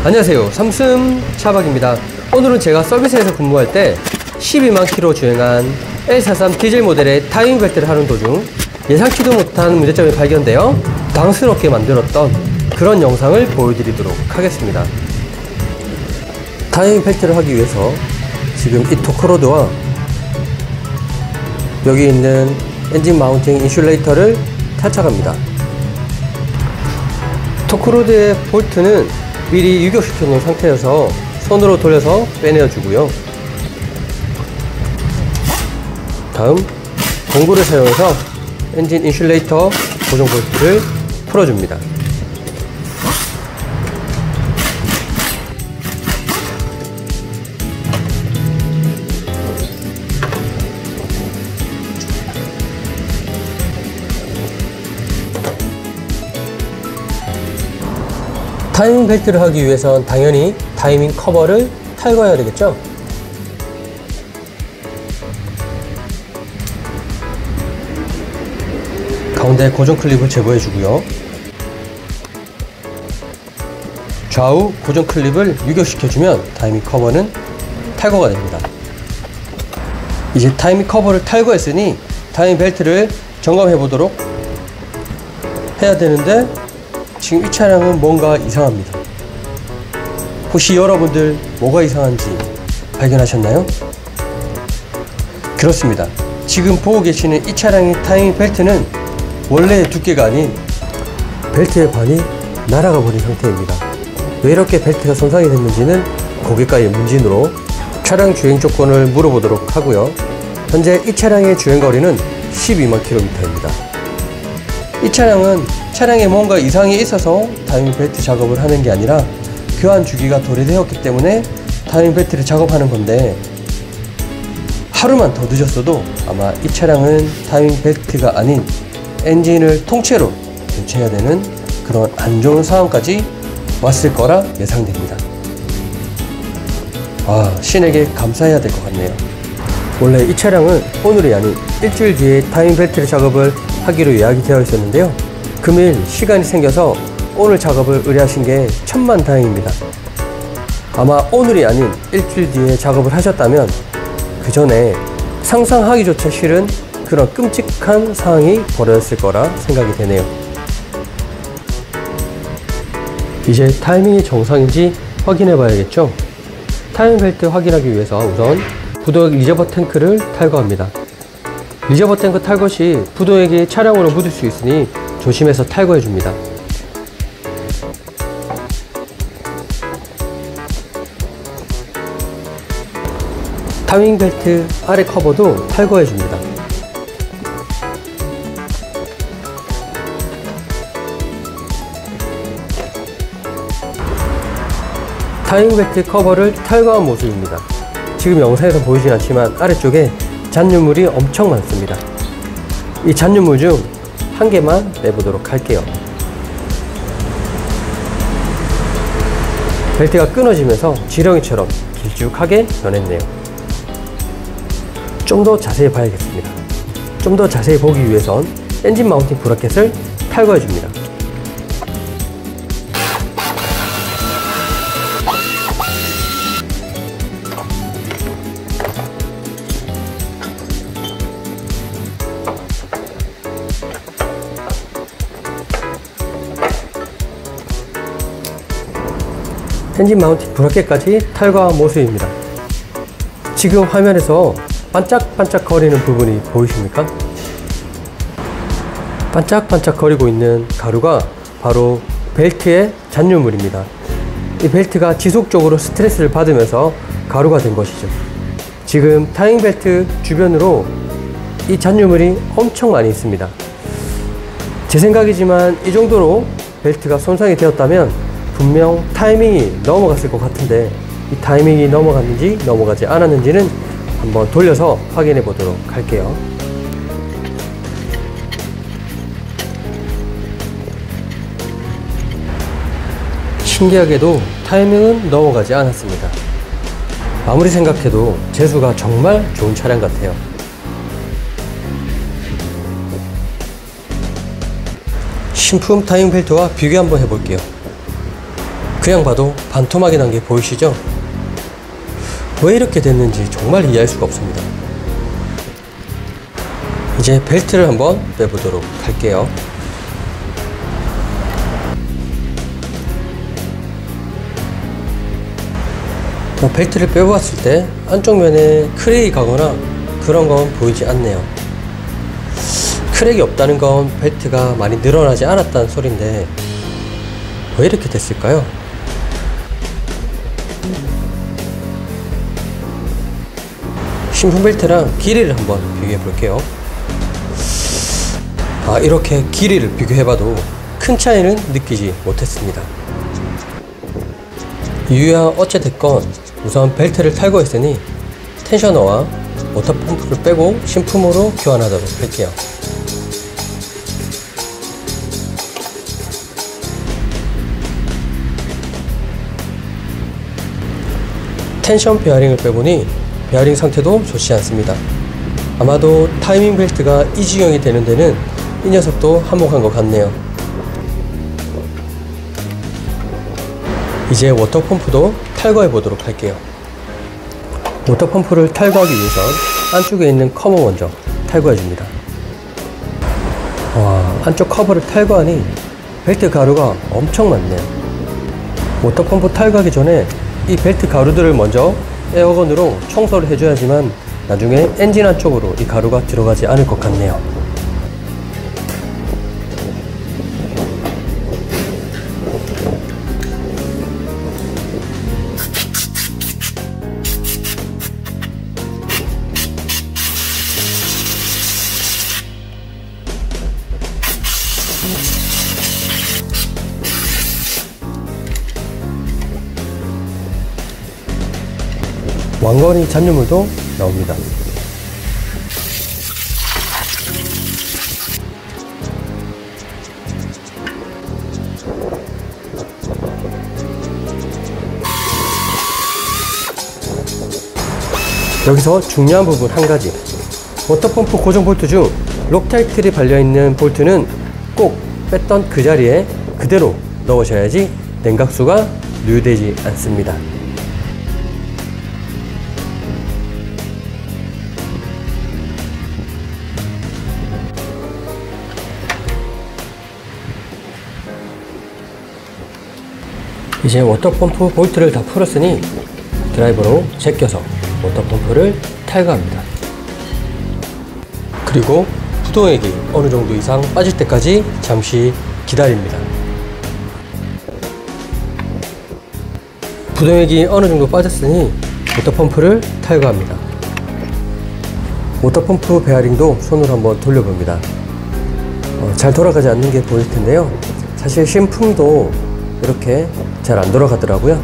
안녕하세요, 삼슴 차박입니다. 오늘은 제가 서비스에서 근무할 때 12만 킬로 주행한 L43 디젤 모델의 타이밍 벨트를 하는 도중 예상치도 못한 문제점이 발견되어 당스럽게 만들었던 그런 영상을 보여드리도록 하겠습니다. 타이밍 벨트를 하기 위해서 지금 이 토크로드와 여기 있는 엔진 마운팅 인슐레이터를 탈착합니다. 토크로드의 볼트는 미리 유격시켜 놓은 상태여서 손으로 돌려서 빼내어 주고요. 다음 공구를 사용해서 엔진 인슐레이터 고정 볼트를 풀어줍니다. 타이밍 벨트를 하기 위해선 당연히 타이밍 커버를 탈거해야 되겠죠? 가운데 고정 클립을 제거해 주고요. 좌우 고정 클립을 유격시켜 주면 타이밍 커버는 탈거가 됩니다. 이제 타이밍 커버를 탈거했으니 타이밍 벨트를 점검해 보도록 해야 되는데 지금 이 차량은 뭔가 이상합니다. 혹시 여러분들 뭐가 이상한지 발견하셨나요? 그렇습니다. 지금 보고 계시는 이 차량의 타이밍 벨트는 원래의 두께가 아닌 벨트의 반이 날아가 버린 상태입니다. 왜 이렇게 벨트가 손상이 됐는지는 고객과의 문진으로 차량 주행 조건을 물어보도록 하고요. 현재 이 차량의 주행거리는 12만 km입니다. 이 차량은 차량에 뭔가 이상이 있어서 타이밍 벨트 작업을 하는 게 아니라 교환 주기가 도래되었기 때문에 타이밍 벨트를 작업하는 건데, 하루만 더 늦었어도 아마 이 차량은 타이밍 벨트가 아닌 엔진을 통째로 교체해야 되는 그런 안 좋은 상황까지 왔을 거라 예상됩니다. 신에게 감사해야 될 것 같네요. 원래 이 차량은 오늘이 아닌 일주일 뒤에 타이밍 벨트 작업을 하기로 예약이 되어 있었는데요. 금일 시간이 생겨서 오늘 작업을 의뢰하신 게 천만다행입니다. 아마 오늘이 아닌 일주일 뒤에 작업을 하셨다면 그 전에 상상하기조차 싫은 그런 끔찍한 상황이 벌어졌을 거라 생각이 되네요. 이제 타이밍이 정상인지 확인해 봐야겠죠. 타이밍 벨트 확인하기 위해서 우선 부도액 리저버 탱크를 탈거합니다. 리저버 탱크 탈거 시 부도액이 차량으로 묻을 수 있으니 조심해서 탈거해 줍니다. 타이밍 벨트 아래 커버도 탈거해 줍니다. 타이밍 벨트 커버를 탈거한 모습입니다. 지금 영상에서 보이진 않지만 아래쪽에 잔유물이 엄청 많습니다. 이 잔유물 중 한 개만 내보도록 할게요. 벨트가 끊어지면서 지렁이처럼 길쭉하게 변했네요. 좀 더 자세히 봐야겠습니다. 좀 더 자세히 보기 위해선 엔진 마운팅 브라켓을 탈거해 줍니다. 엔진 마운팅 브라켓까지 탈거한 모습입니다. 지금 화면에서 반짝반짝 거리는 부분이 보이십니까? 반짝반짝 거리고 있는 가루가 바로 벨트의 잔유물입니다. 이 벨트가 지속적으로 스트레스를 받으면서 가루가 된 것이죠. 지금 타이밍 벨트 주변으로 이 잔유물이 엄청 많이 있습니다. 제 생각이지만 이 정도로 벨트가 손상이 되었다면 분명 타이밍이 넘어갔을 것 같은데, 이 타이밍이 넘어갔는지 넘어가지 않았는지는 한번 돌려서 확인해 보도록 할게요. 신기하게도 타이밍은 넘어가지 않았습니다. 아무리 생각해도 제수가 정말 좋은 차량 같아요. 신품 타이밍 벨트와 비교 한번 해볼게요. 그냥 봐도 반토막이 난 게 보이시죠? 왜 이렇게 됐는지 정말 이해할 수가 없습니다. 이제 벨트를 한번 빼보도록 할게요. 벨트를 빼보았을 때 안쪽 면에 크랙이 가거나 그런 건 보이지 않네요. 크랙이 없다는 건 벨트가 많이 늘어나지 않았다는 소린데 왜 이렇게 됐을까요? 신품 벨트랑 길이를 한번 비교해 볼게요. 이렇게 길이를 비교해봐도 큰 차이는 느끼지 못했습니다. 이유야 어찌됐건 우선 벨트를 탈거했으니 텐셔너와 워터펌프를 빼고 신품으로 교환하도록 할게요. 텐션 베어링을 빼보니 베어링 상태도 좋지 않습니다. 아마도 타이밍 벨트가 이 지경이 되는 데는 이 녀석도 한몫한 것 같네요. 이제 워터펌프도 탈거해 보도록 할게요. 워터펌프를 탈거하기 위해선 안쪽에 있는 커버 먼저 탈거해 줍니다. 안쪽 커버를 탈거하니 벨트 가루가 엄청 많네요. 워터펌프 탈거하기 전에 이 벨트 가루들을 먼저 에어건으로 청소를 해줘야지만 나중에 엔진 안쪽으로 이 가루가 들어가지 않을 것 같네요. 왕건이 잔유물도 나옵니다. 여기서 중요한 부분 한 가지. 워터펌프 고정 볼트 중 록타이틀이 발려있는 볼트는 꼭 뺐던 그 자리에 그대로 넣으셔야지 냉각수가 누유되지 않습니다. 이제 워터펌프 볼트를 다 풀었으니 드라이버로 제껴서 워터펌프를 탈거합니다. 그리고 부동액이 어느 정도 이상 빠질 때까지 잠시 기다립니다. 부동액이 어느 정도 빠졌으니 워터펌프를 탈거합니다. 워터펌프 베어링도 손으로 한번 돌려봅니다. 잘 돌아가지 않는 게 보일 텐데요. 사실 신품도 이렇게 잘 안 돌아가더라고요.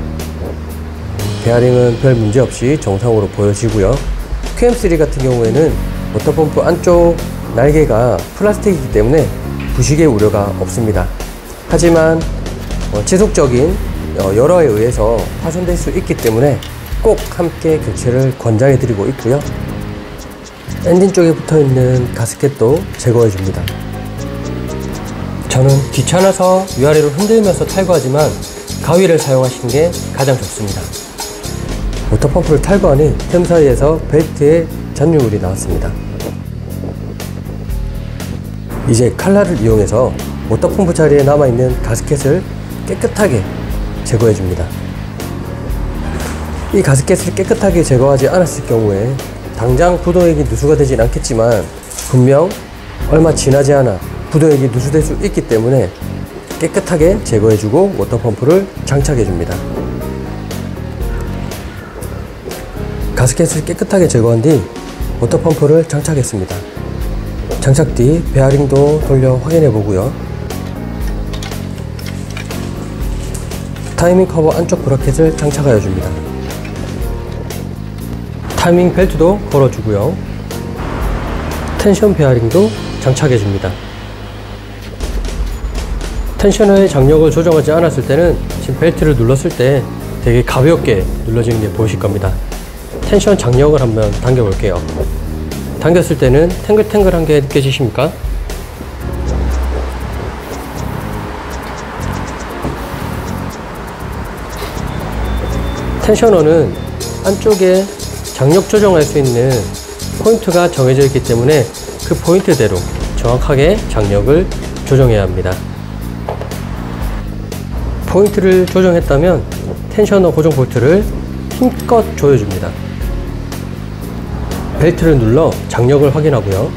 베어링은 별 문제 없이 정상으로 보여지고요. QM3 같은 경우에는 워터펌프 안쪽 날개가 플라스틱이기 때문에 부식의 우려가 없습니다. 하지만 지속적인 열화에 의해서 파손될 수 있기 때문에 꼭 함께 교체를 권장해 드리고 있고요. 엔진 쪽에 붙어 있는 가스켓도 제거해 줍니다. 저는 귀찮아서 위아래로 흔들면서 탈거하지만 가위를 사용하시는 게 가장 좋습니다. 워터펌프를 탈거하니 틈 사이에서 벨트에 잔유물이 나왔습니다. 이제 칼날을 이용해서 워터펌프 자리에 남아있는 가스켓을 깨끗하게 제거해 줍니다. 이 가스켓을 깨끗하게 제거하지 않았을 경우에 당장 부동액이 누수가 되진 않겠지만 분명 얼마 지나지 않아 부동액이 누수될 수 있기 때문에 깨끗하게 제거해주고 워터펌프를 장착해줍니다. 가스켓을 깨끗하게 제거한 뒤 워터펌프를 장착했습니다. 장착 뒤 베어링도 돌려 확인해 보고요. 타이밍 커버 안쪽 브라켓을 장착하여 줍니다. 타이밍 벨트도 걸어주고요. 텐션 베어링도 장착해 줍니다. 텐셔너의 장력을 조정하지 않았을 때는 지금 벨트를 눌렀을 때 되게 가볍게 눌러지는 게 보이실 겁니다. 텐션 장력을 한번 당겨 볼게요. 당겼을 때는 탱글탱글한 게 느껴지십니까? 텐셔너는 안쪽에 장력 조정할 수 있는 포인트가 정해져 있기 때문에 그 포인트대로 정확하게 장력을 조정해야 합니다. 포인트를 조정했다면 텐셔너 고정 볼트를 힘껏 조여줍니다. 벨트를 눌러 장력을 확인하고요.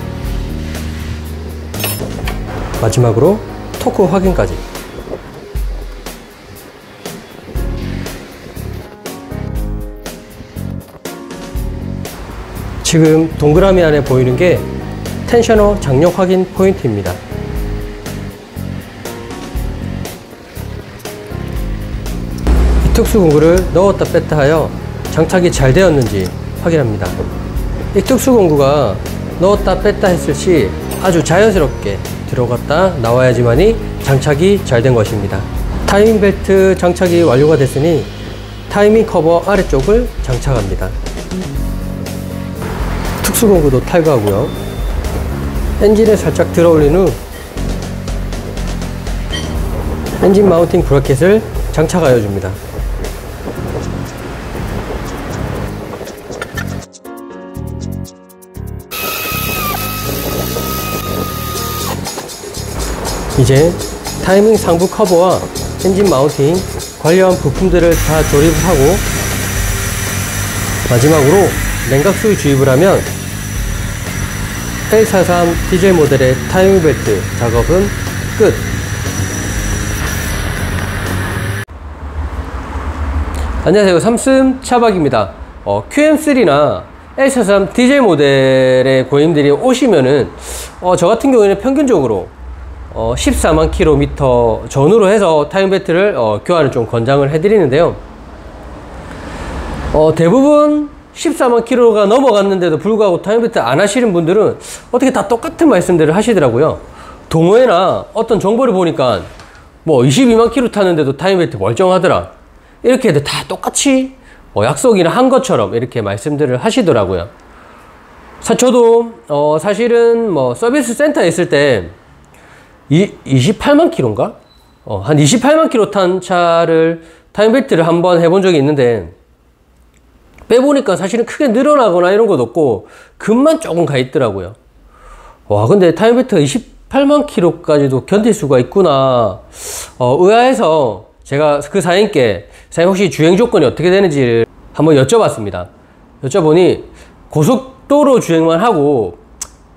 마지막으로 토크 확인까지. 지금 동그라미 안에 보이는 게 텐셔너 장력 확인 포인트입니다. 이 특수 공구를 넣었다 뺐다 하여 장착이 잘 되었는지 확인합니다. 이 특수 공구가 넣었다 뺐다 했을 시 아주 자연스럽게 들어갔다 나와야지만이 장착이 잘 된 것입니다. 타이밍 벨트 장착이 완료가 됐으니 타이밍 커버 아래쪽을 장착합니다. 특수 공구도 탈거하고요. 엔진에 살짝 들어 올린 후 엔진 마운팅 브래켓을 장착하여 줍니다. 이제 타이밍 상부 커버와 엔진 마운팅 관련 부품들을 다 조립을 하고 마지막으로 냉각수유 주입을 하면 L43 디젤 모델의 타이밍 벨트 작업은 끝! 안녕하세요, 삼슴 차박입니다. QM3나 L43 디젤 모델의 고객님들이 오시면은 저 같은 경우에는 평균적으로 14만 킬로미터 전후로 해서 타이밍 벨트를 교환을 좀 권장을 해드리는데요. 대부분 14만 킬로가 넘어갔는데도 불구하고 타이밍 벨트 안 하시는 분들은 어떻게 다 똑같은 말씀들을 하시더라고요. 동호회나 어떤 정보를 보니까 뭐 22만 킬로 타는데도 타이밍 벨트 멀쩡하더라, 이렇게 다 똑같이 약속이나 한 것처럼 이렇게 말씀들을 하시더라고요. 저도 사실은 뭐 서비스 센터에 있을 때 28만 킬로인가? 한 28만 킬로 탄 차를 타이밍 벨트를 한번 해본 적이 있는데 빼보니까 사실은 크게 늘어나거나 이런 것도 없고 금만 조금 가 있더라고요. 와, 근데 타이밍 벨트가 28만 킬로까지도 견딜 수가 있구나 의아해서 제가 그 사장님께 사장님 혹시 주행 조건이 어떻게 되는지를 한번 여쭤봤습니다. 여쭤보니 고속도로 주행만 하고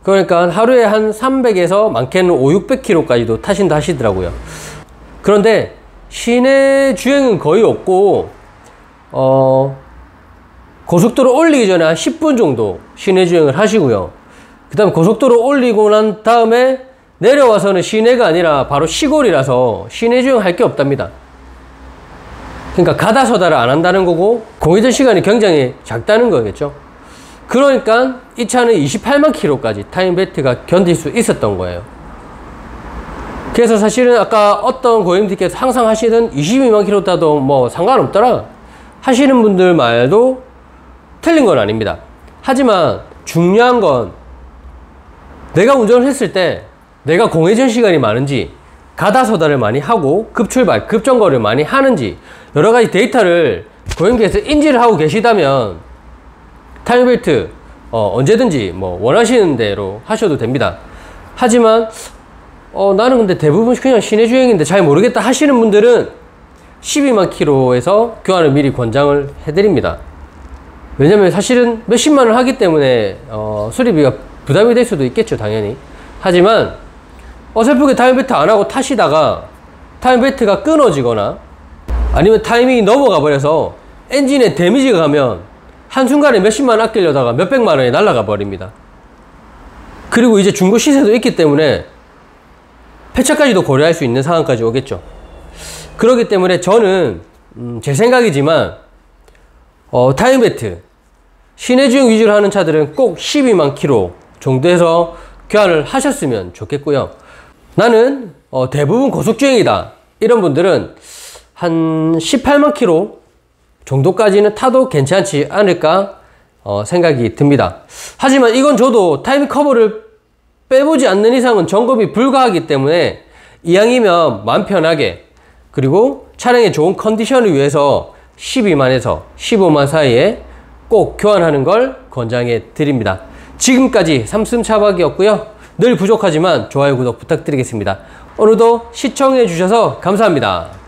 그러니까 하루에 한 300에서 많게는 500~600km까지도 타신다 하시더라고요. 그런데 시내 주행은 거의 없고 고속도로 올리기 전에 한 10분 정도 시내 주행을 하시고요. 그 다음에 고속도로 올리고 난 다음에 내려와서는 시내가 아니라 바로 시골이라서 시내 주행할 게 없답니다. 그러니까 가다 서다를 안 한다는 거고 공회전 시간이 굉장히 작다는 거겠죠. 그러니까 이 차는 28만 킬로까지 타이밍 벨트가 견딜 수 있었던 거예요. 그래서 사실은 아까 어떤 고객님들께서 항상 하시던 22만 킬로 타도 뭐 상관없더라 하시는 분들 말도 틀린 건 아닙니다. 하지만 중요한 건 내가 운전을 했을 때 내가 공회전 시간이 많은지 가다 서다를 많이 하고 급출발, 급정거를 많이 하는지 여러 가지 데이터를 고객님께서 인지를 하고 계시다면 타이밍 벨트 언제든지 뭐 원하시는 대로 하셔도 됩니다. 하지만 나는 근데 대부분 그냥 시내 주행인데 잘 모르겠다 하시는 분들은 12만 킬로에서 교환을 미리 권장을 해드립니다. 왜냐면 사실은 몇십만 원 하기 때문에 수리비가 부담이 될 수도 있겠죠, 당연히. 하지만 어설프게 타이밍 벨트 안 하고 타시다가 타이밍 벨트가 끊어지거나 아니면 타이밍이 넘어가 버려서 엔진에 데미지가 가면 한순간에 몇십만 원 아끼려다가 몇백만 원이 날아가 버립니다. 그리고 이제 중고 시세도 있기 때문에 폐차까지도 고려할 수 있는 상황까지 오겠죠. 그렇기 때문에 저는 제 생각이지만 타이밍 벨트 시내 주행 위주로 하는 차들은 꼭 12만 킬로 정도에서 교환을 하셨으면 좋겠고요. 나는 대부분 고속주행이다 이런 분들은 한 18만 킬로 정도까지는 타도 괜찮지 않을까 생각이 듭니다. 하지만 이건 저도 타이밍 커버를 빼보지 않는 이상은 점검이 불가하기 때문에 이왕이면 마음 편하게 그리고 차량의 좋은 컨디션을 위해서 12만에서 15만 사이에 꼭 교환하는 걸 권장해 드립니다. 지금까지 삼슴차박이었고요. 늘 부족하지만 좋아요, 구독 부탁드리겠습니다. 오늘도 시청해 주셔서 감사합니다.